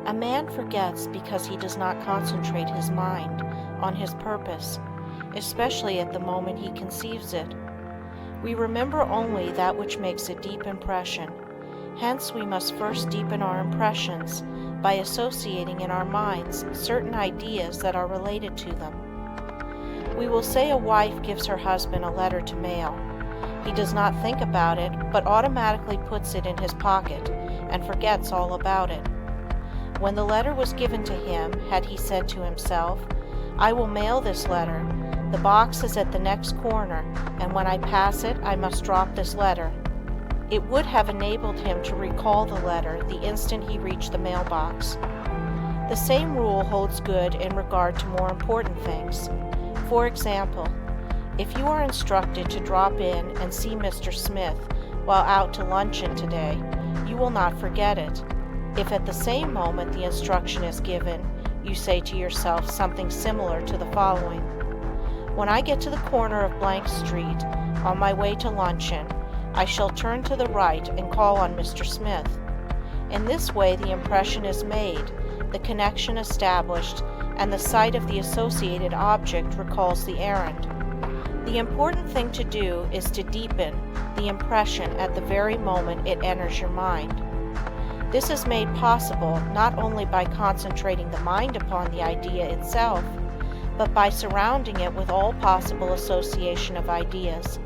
A man forgets because he does not concentrate his mind on his purpose, especially at the moment he conceives it. We remember only that which makes a deep impression. Hence we must first deepen our impressions by associating in our minds certain ideas that are related to them. We will say a wife gives her husband a letter to mail. He does not think about it, but automatically puts it in his pocket and forgets all about it. When the letter was given to him, had he said to himself, "I will mail this letter. The box is at the next corner, and when I pass it, I must drop this letter," it would have enabled him to recall the letter the instant he reached the mailbox. The same rule holds good in regard to more important things. For example, if you are instructed to drop in and see Mr. Smith while out to luncheon today, you will not forget it. If at the same moment the instruction is given, you say to yourself something similar to the following: "When I get to the corner of blank street on my way to luncheon, I shall turn to the right and call on Mr. Smith." In this way the impression is made, the connection established, and the sight of the associated object recalls the errand. The important thing to do is to deepen the impression at the very moment it enters your mind. This is made possible not only by concentrating the mind upon the idea itself, but by surrounding it with all possible association of ideas,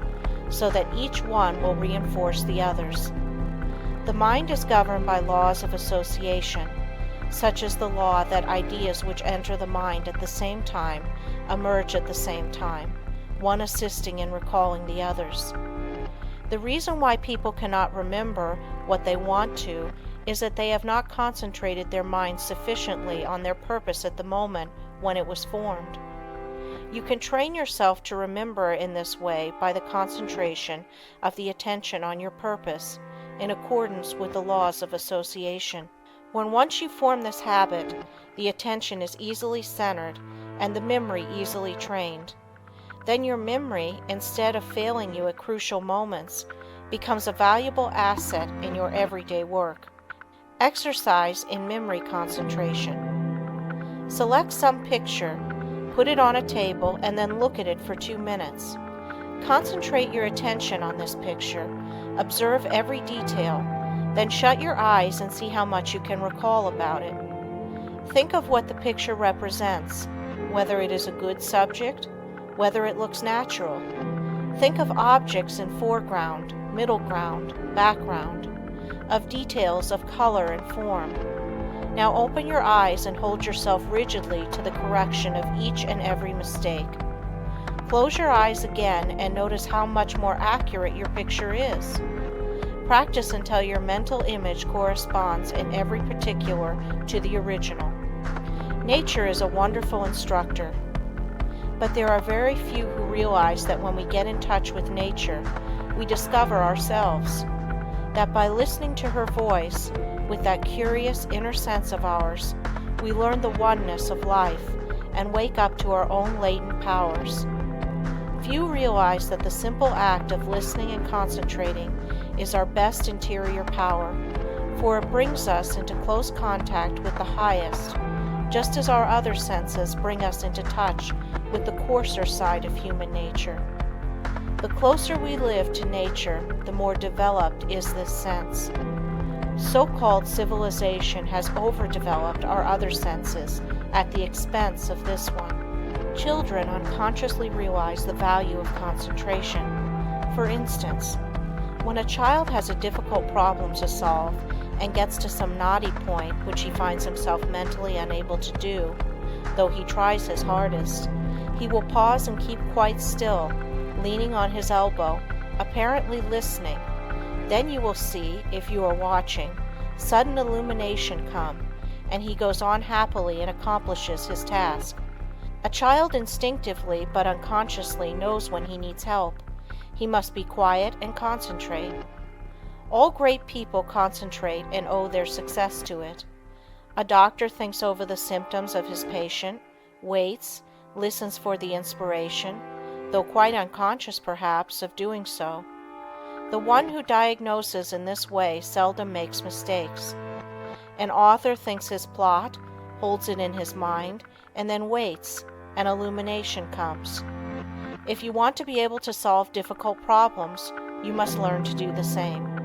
so that each one will reinforce the others. The mind is governed by laws of association, such as the law that ideas which enter the mind at the same time emerge at the same time, one assisting in recalling the others. The reason why people cannot remember what they want to is that they have not concentrated their minds sufficiently on their purpose at the moment when it was formed. You can train yourself to remember in this way by the concentration of the attention on your purpose, in accordance with the laws of association. When once you form this habit, the attention is easily centered and the memory easily trained. Then your memory, instead of failing you at crucial moments, becomes a valuable asset in your everyday work. Exercise in memory concentration. Select some picture, put it on a table, and then look at it for 2 minutes. Concentrate your attention on this picture, observe every detail, then shut your eyes and see how much you can recall about it. Think of what the picture represents, whether it is a good subject, whether it looks natural. Think of objects in foreground, middle ground, background, of details of color and form. Now open your eyes and hold yourself rigidly to the correction of each and every mistake. Close your eyes again and notice how much more accurate your picture is. Practice until your mental image corresponds in every particular to the original. Nature is a wonderful instructor, but there are very few who realize that when we get in touch with nature, we discover ourselves. That by listening to her voice, with that curious inner sense of ours, we learn the oneness of life and wake up to our own latent powers. Few realize that the simple act of listening and concentrating is our best interior power, for it brings us into close contact with the highest, just as our other senses bring us into touch with the coarser side of human nature. The closer we live to nature, the more developed is this sense. So-called civilization has overdeveloped our other senses at the expense of this one. Children unconsciously realize the value of concentration. For instance, when a child has a difficult problem to solve and gets to some knotty point which he finds himself mentally unable to do, though he tries his hardest, he will pause and keep quite still, leaning on his elbow, apparently listening. Then you will see, if you are watching, sudden illumination come, and he goes on happily and accomplishes his task. A child instinctively but unconsciously knows when he needs help. He must be quiet and concentrate. All great people concentrate and owe their success to it. A doctor thinks over the symptoms of his patient, waits, listens for the inspiration, though quite unconscious perhaps of doing so. The one who diagnoses in this way seldom makes mistakes. An author thinks his plot, holds it in his mind, and then waits, and illumination comes. If you want to be able to solve difficult problems, you must learn to do the same.